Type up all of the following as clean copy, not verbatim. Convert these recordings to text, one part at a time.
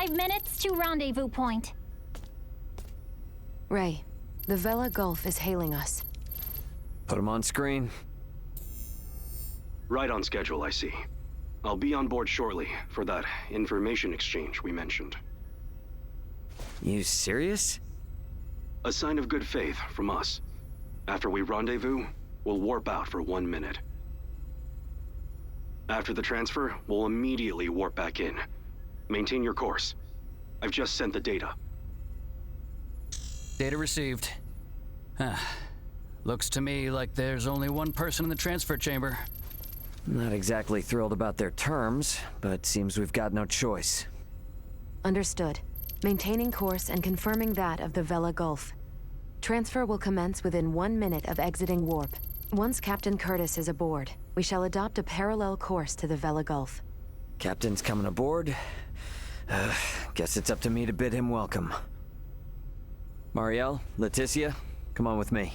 5 minutes to rendezvous point. Ray, the Vela Gulf is hailing us. Put him on screen. Right on schedule, I see. I'll be on board shortly for that information exchange we mentioned. You serious? A sign of good faith from us. After we rendezvous, we'll warp out for 1 minute. After the transfer, we'll immediately warp back in. Maintain your course. I've just sent the data. Data received. Looks to me like there's only one person in the transfer chamber. Not exactly thrilled about their terms, but seems we've got no choice. Understood. Maintaining course and confirming that of the Vela Gulf. Transfer will commence within 1 minute of exiting warp. Once Captain Curtis is aboard, we shall adopt a parallel course to the Vela Gulf. Captain's coming aboard. Guess it's up to me to bid him welcome. Marielle, Laeticia, come on with me.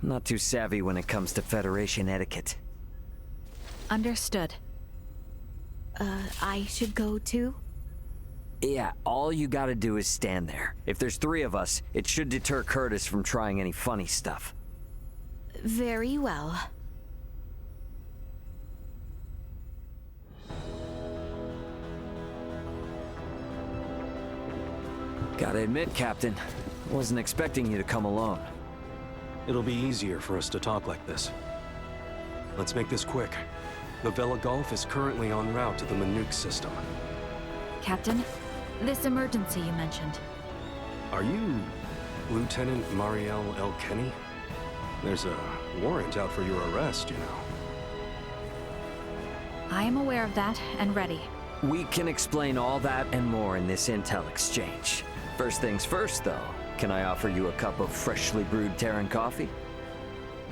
I'm not too savvy when it comes to Federation etiquette. Understood. I should go too? Yeah, all you gotta do is stand there. If there's 3 of us, it should deter Curtis from trying any funny stuff. Very well. Gotta admit, Captain, I wasn't expecting you to come alone. It'll be easier for us to talk like this. Let's make this quick. The Vela Gulf is currently en route to the Manuk system. Captain, this emergency you mentioned. Are you Lieutenant Marielle L. Kenny? There's a warrant out for your arrest, you know. I am aware of that and ready. We can explain all that and more in this intel exchange. First things first, though. Can I offer you a cup of freshly brewed Terran coffee?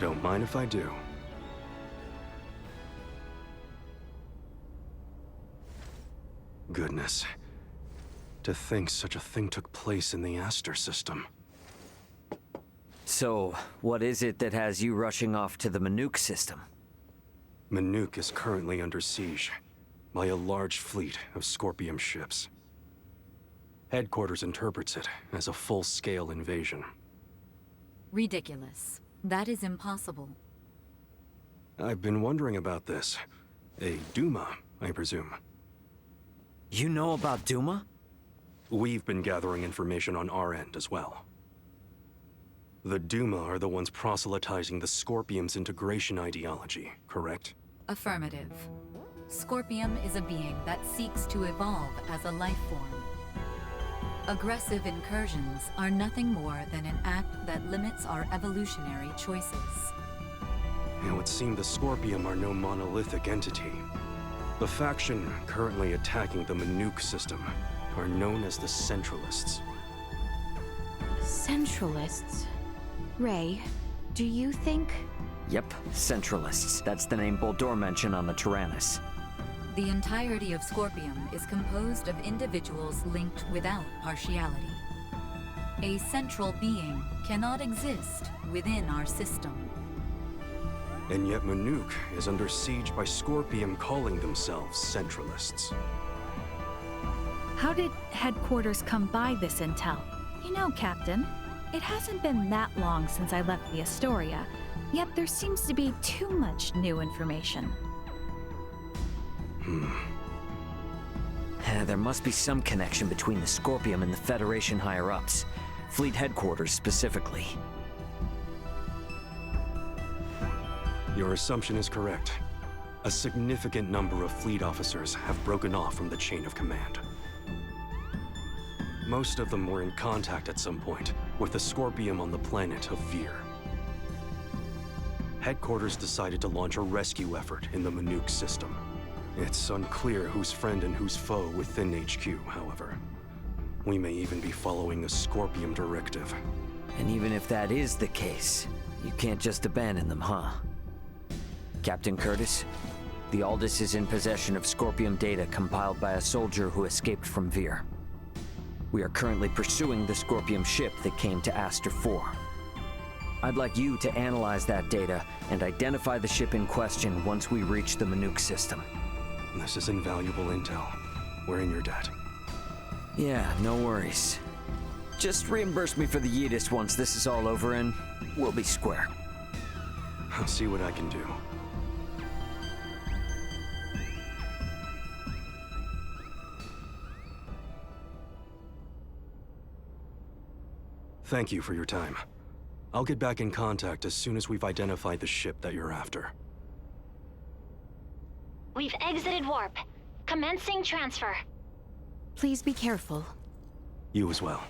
Don't mind if I do. Goodness. To think such a thing took place in the Aster system. So, what is it that has you rushing off to the Manuk system? Manuk is currently under siege by a large fleet of Scorpium ships. Headquarters interprets it as a full-scale invasion. Ridiculous. That is impossible. I've been wondering about this. A Duma, I presume. You know about Duma? We've been gathering information on our end as well. The Duma are the ones proselytizing the Scorpium's integration ideology, correct? Affirmative. Scorpium is a being that seeks to evolve as a life form. Aggressive incursions are nothing more than an act that limits our evolutionary choices. It would seem the Scorpium are no monolithic entity. The faction currently attacking the Manuk system are known as the Centralists. Centralists? Ray, do you think... Yep, Centralists. That's the name Boldor mentioned on the Tyrannus. The entirety of Scorpium is composed of individuals linked without partiality. A central being cannot exist within our system. And yet Manuk is under siege by Scorpium calling themselves Centralists. How did headquarters come by this intel? You know, Captain, it hasn't been that long since I left the Astoria, yet there seems to be too much new information. There must be some connection between the Scorpium and the Federation higher-ups. Fleet headquarters specifically. Your assumption is correct. A significant number of fleet officers have broken off from the chain of command. Most of them were in contact at some point with the Scorpium on the planet of Vir. Headquarters decided to launch a rescue effort in the Manuk system. It's unclear who's friend and who's foe within HQ, however. We may even be following a Scorpium directive. And even if that is the case, you can't just abandon them, huh? Captain Curtis, the Aldous is in possession of Scorpium data compiled by a soldier who escaped from Vir. We are currently pursuing the Scorpium ship that came to Aster 4. I'd like you to analyze that data and identify the ship in question once we reach the Manuk system. This is invaluable intel. We're in your debt. Yeah, no worries. Just reimburse me for the Yeetus once this is all over and we'll be square. I'll see what I can do. Thank you for your time. I'll get back in contact as soon as we've identified the ship that you're after. We've exited warp. Commencing transfer. Please be careful. You as well.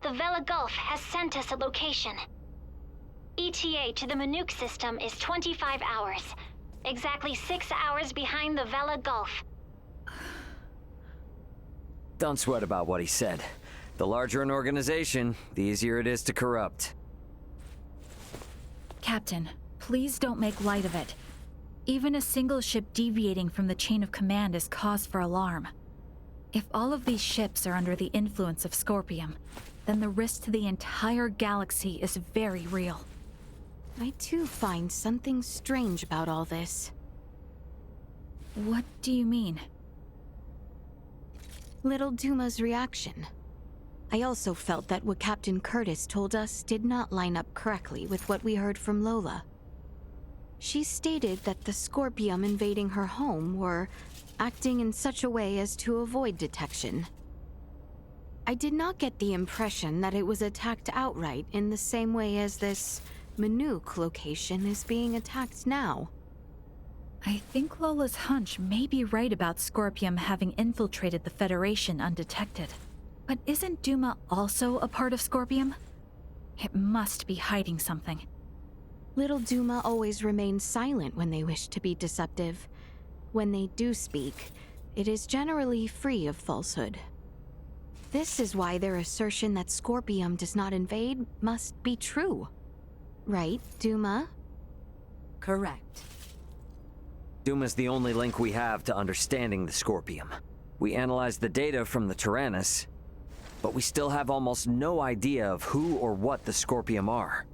The Vela Gulf has sent us a location. ETA to the Manuke system is 25 hours. Exactly 6 hours behind the Vela Gulf. Don't sweat about what he said. The larger an organization, the easier it is to corrupt. Captain, please don't make light of it. Even a single ship deviating from the chain of command is cause for alarm. If all of these ships are under the influence of Scorpium, then the risk to the entire galaxy is very real. I too find something strange about all this. What do you mean? Little Duma's reaction. I also felt that what Captain Curtis told us did not line up correctly with what we heard from Lola. She stated that the Scorpium invading her home were acting in such a way as to avoid detection. I did not get the impression that it was attacked outright in the same way as this Manuke location is being attacked now. I think Lola's hunch may be right about Scorpium having infiltrated the Federation undetected. But isn't Duma also a part of Scorpium? It must be hiding something. Little Duma always remains silent when they wish to be deceptive. When they do speak, it is generally free of falsehood. This is why their assertion that Scorpium does not invade must be true. Right, Duma? Correct. Duma's the only link we have to understanding the Scorpium. We analyzed the data from the Tyrannus, but we still have almost no idea of who or what the Scorpium are.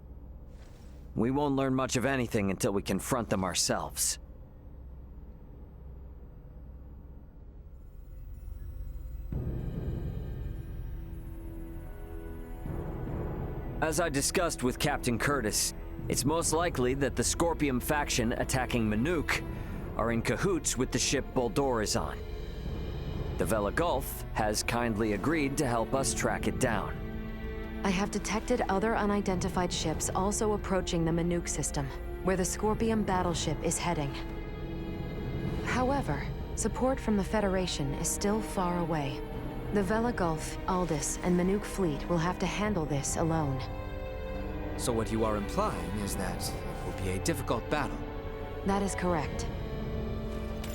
We won't learn much of anything until we confront them ourselves. As I discussed with Captain Curtis, it's most likely that the Scorpium faction attacking Manuke are in cahoots with the ship Boldor is on. The Vela Gulf has kindly agreed to help us track it down. I have detected other unidentified ships also approaching the Manuke system, where the Scorpium battleship is heading. However, support from the Federation is still far away. The Vela Gulf, Aldis, and Manuke fleet will have to handle this alone. So what you are implying is that it will be a difficult battle. That is correct.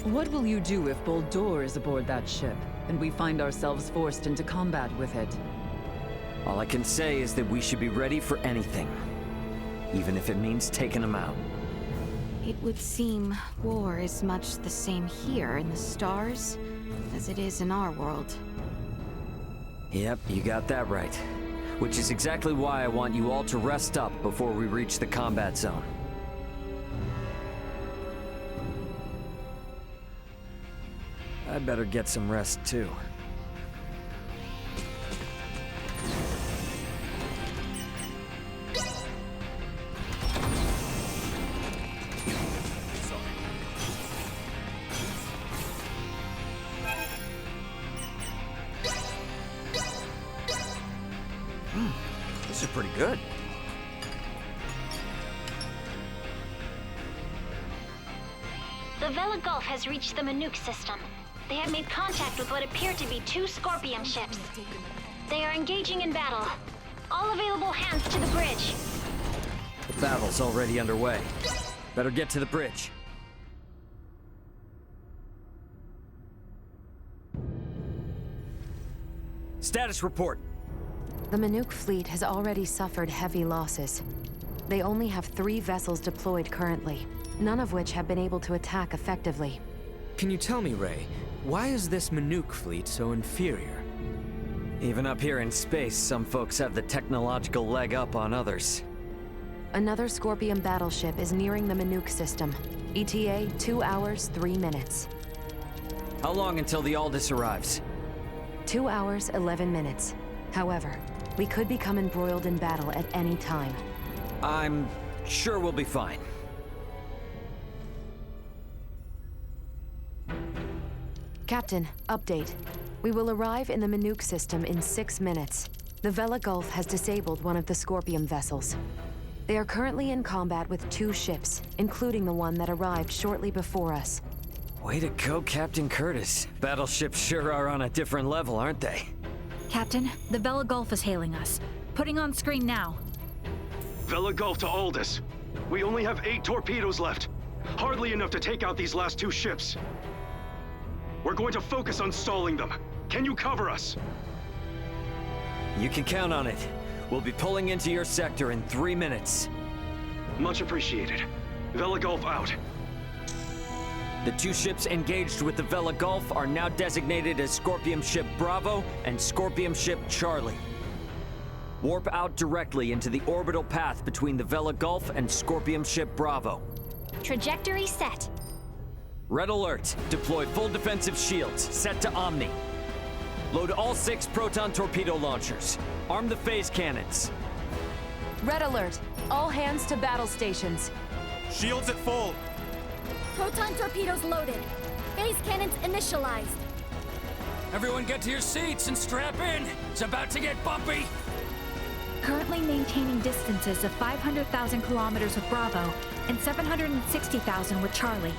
What will you do if Boldor is aboard that ship, and we find ourselves forced into combat with it? All I can say is that we should be ready for anything, even if it means taking them out. It would seem war is much the same here in the stars as it is in our world. Yep, you got that right. Which is exactly why I want you all to rest up before we reach the combat zone. I better get some rest too. This is pretty good. The Vela Gulf has reached the Manuke system. They have made contact with what appear to be 2 Scorpium ships. They are engaging in battle. All available hands to the bridge. The battle's already underway. Better get to the bridge. Status report. The Manuk fleet has already suffered heavy losses. They only have 3 vessels deployed currently, none of which have been able to attack effectively. Can you tell me, Ray, why is this Manuk fleet so inferior? Even up here in space, some folks have the technological leg up on others. Another Scorpion battleship is nearing the Manuk system. ETA 2 hours, 3 minutes. How long until the Aldous arrives? 2 hours, 11 minutes. However, we could become embroiled in battle at any time. I'm sure we'll be fine. Captain, update. We will arrive in the Manuk system in 6 minutes. The Vela Gulf has disabled one of the Scorpion vessels. They are currently in combat with 2 ships, including the one that arrived shortly before us. Way to go, Captain Curtis. Battleships sure are on a different level, aren't they? Captain, the Vela Gulf is hailing us. Putting on screen now. Vela Gulf to Aldous. We only have 8 torpedoes left. Hardly enough to take out these last 2 ships. We're going to focus on stalling them. Can you cover us? You can count on it. We'll be pulling into your sector in 3 minutes. Much appreciated. Vela Gulf out. The 2 ships engaged with the Vela Gulf are now designated as Scorpion Ship Bravo and Scorpion Ship Charlie. Warp out directly into the orbital path between the Vela Gulf and Scorpion Ship Bravo. Trajectory set. Red alert. Deploy full defensive shields. Set to Omni. Load all 6 proton torpedo launchers. Arm the phase cannons. Red alert. All hands to battle stations. Shields at full. Proton torpedoes loaded. Phase cannons initialized. Everyone get to your seats and strap in. It's about to get bumpy. Currently maintaining distances of 500,000 kilometers with Bravo and 760,000 with Charlie.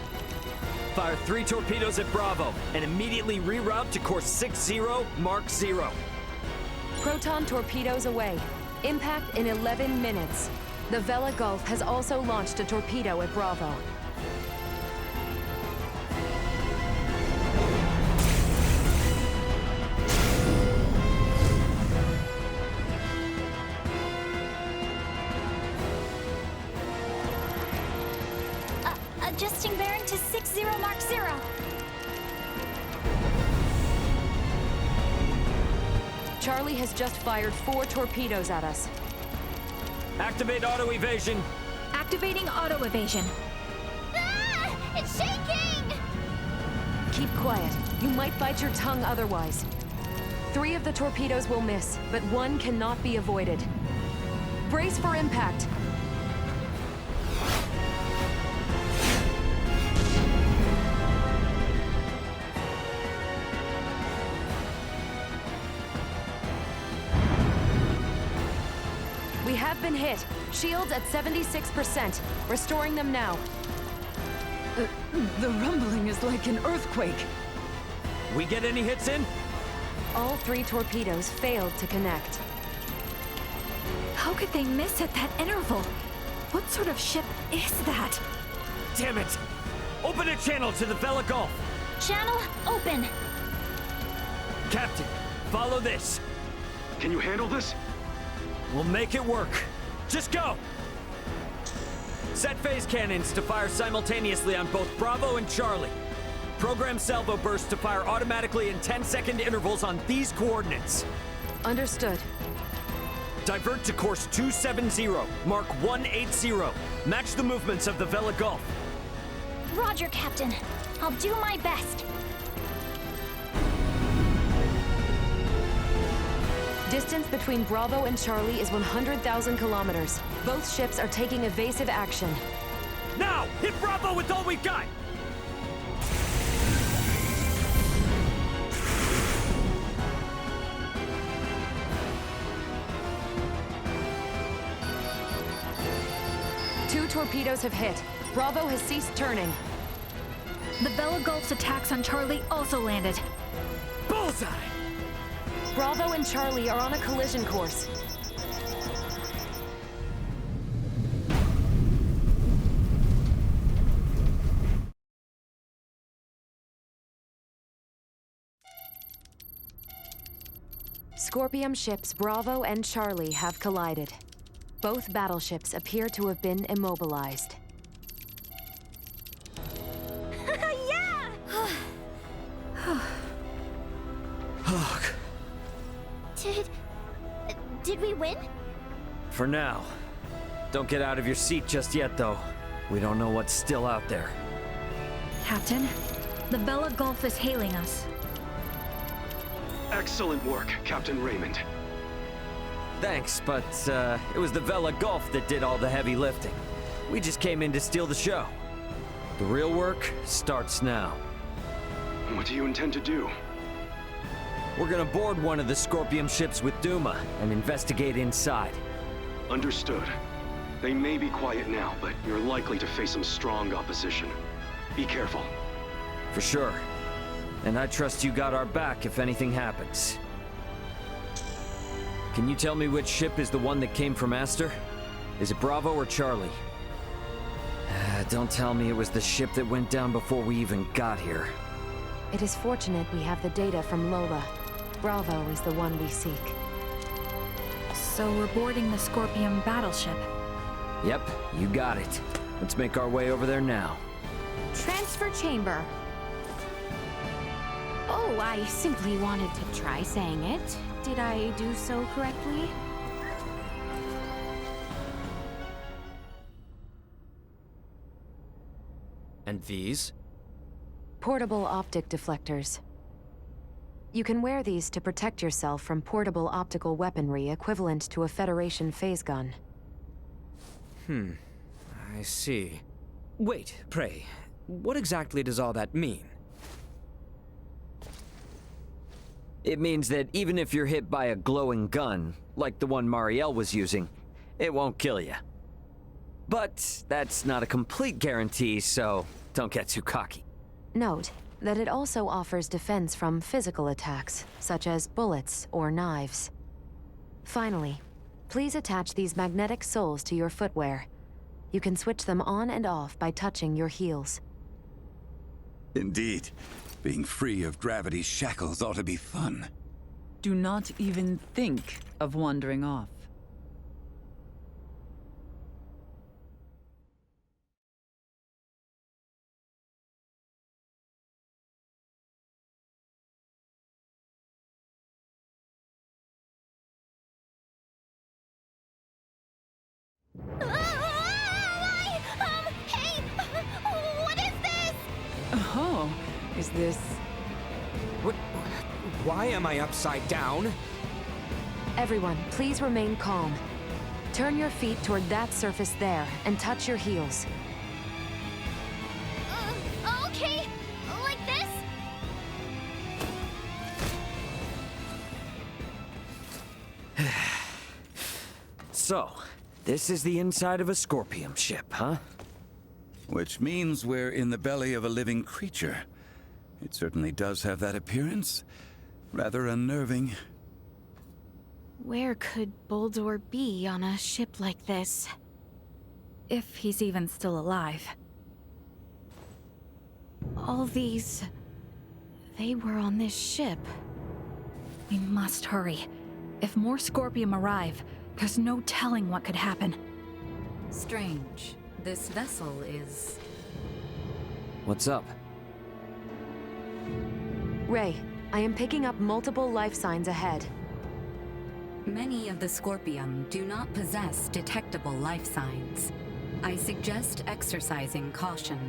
Fire 3 torpedoes at Bravo and immediately reroute to course 60 Mark 0. Proton torpedoes away. Impact in 11 minutes. The Vela Gulf has also launched a torpedo at Bravo. Adjusting bearing to 60 Mark 0. Charlie has just fired 4 torpedoes at us. Activate auto evasion. Activating auto evasion. Ah! It's shaking! Keep quiet. You might bite your tongue otherwise. 3 of the torpedoes will miss, but 1 cannot be avoided. Brace for impact. We have been hit. Shields at 76%. Restoring them now. The rumbling is like an earthquake. We get any hits in? All 3 torpedoes failed to connect. How could they miss at that interval? What sort of ship is that? Damn it! Open a channel to the Vela Gulf. Channel open. Captain, follow this. Can you handle this? We'll make it work. Just go! Set phase cannons to fire simultaneously on both Bravo and Charlie. Program salvo bursts to fire automatically in 10-second intervals on these coordinates. Understood. Divert to course 270, Mark 180. Match the movements of the Vela Gulf. Roger, Captain. I'll do my best. Distance between Bravo and Charlie is 100,000 kilometers. Both ships are taking evasive action. Now, hit Bravo with all we've got! Two torpedoes have hit. Bravo has ceased turning. The Vela Gulf's attacks on Charlie also landed. Bullseye! Bravo and Charlie are on a collision course. Scorpium ships Bravo and Charlie have collided. Both battleships appear to have been immobilized. Yeah! Did we win? For now. Don't get out of your seat just yet, though. We don't know what's still out there. Captain, the Vela Gulf is hailing us. Excellent work, Captain Raymond. Thanks, but it was the Vela Gulf that did all the heavy lifting. We just came in to steal the show. The real work starts now. What do you intend to do? We're gonna board one of the Scorpium ships with Duma and investigate inside. Understood. They may be quiet now, but you're likely to face some strong opposition. Be careful. For sure. And I trust you got our back if anything happens. Can you tell me which ship is the one that came from Aster? Is it Bravo or Charlie? Don't tell me it was the ship that went down before we even got here. It is fortunate we have the data from Lola. Bravo is the one we seek. So we're boarding the Scorpium battleship. Yep, you got it. Let's make our way over there now. Transfer chamber. Oh, I simply wanted to try saying it. Did I do so correctly? And these? Portable optic deflectors. You can wear these to protect yourself from portable optical weaponry equivalent to a Federation phase gun. I see. Wait, pray, what exactly does all that mean? It means that even if you're hit by a glowing gun, like the one Marielle was using, it won't kill you. But that's not a complete guarantee, so don't get too cocky. Note that it also offers defense from physical attacks, such as bullets or knives. Finally, please attach these magnetic soles to your footwear. You can switch them on and off by touching your heels. Indeed. Being free of gravity's shackles ought to be fun. Do not even think of wandering off. Hey! What is this? Oh, is this... What? Why am I upside down? Everyone, please remain calm. Turn your feet toward that surface there and touch your heels. Okay. Like this? So, this is the inside of a Scorpium ship, huh? Which means we're in the belly of a living creature. It certainly does have that appearance. Rather unnerving. Where could Boldor be on a ship like this? If he's even still alive. All these... they were on this ship. We must hurry. If more Scorpium arrive, there's no telling what could happen. Strange. This vessel is... What's up? Ray, I am picking up multiple life signs ahead. Many of the Scorpium do not possess detectable life signs. I suggest exercising caution.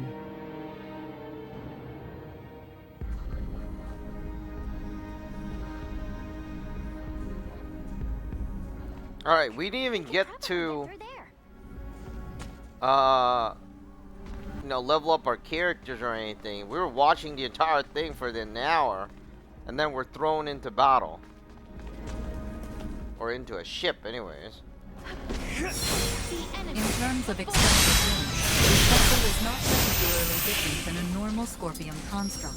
Alright, we didn't even get to level up our characters or anything. We were watching the entire thing for an hour, and then we're thrown into battle. Or into a ship, anyways. In terms of extended range, this vessel is not particularly different than a normal Scorpium construct.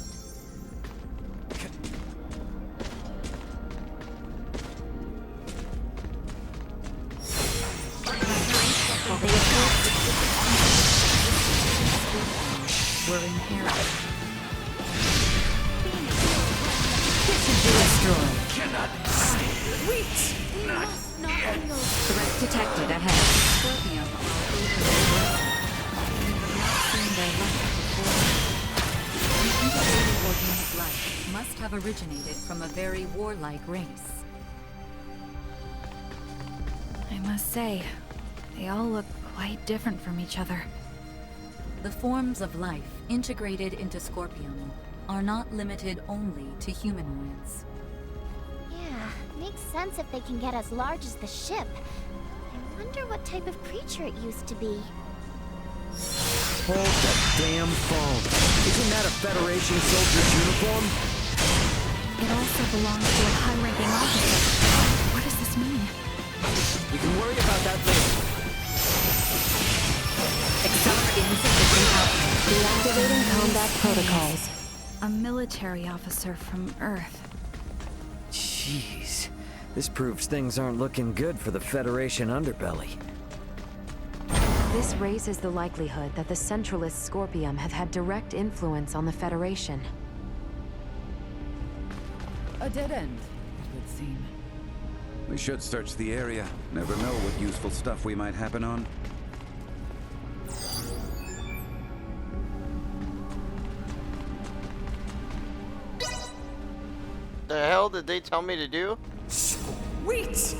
Were inherent. This should be destroyed. Cannot be saved. Sweet! We must not handle. Threat detected ahead. Scorpium are overly aggressive. We have not seen their life before. An integrated organic life must have originated from a very warlike race. I must say, they all look quite different from each other. The forms of life integrated into Scorpium are not limited only to humanoids. Yeah, makes sense if they can get as large as the ship. I wonder what type of creature it used to be. Hold the damn phone. Isn't that a Federation soldier's uniform? It also belongs to a high-ranking officer. What does this mean? We can worry about that later. Accelerating system out. Deactivating combat protocols. A military officer from Earth. Jeez. This proves things aren't looking good for the Federation underbelly. This raises the likelihood that the Centralist Scorpium have had direct influence on the Federation. A dead end, it would seem. We should search the area. Never know what useful stuff we might happen on. The hell did they tell me to do? Sweet!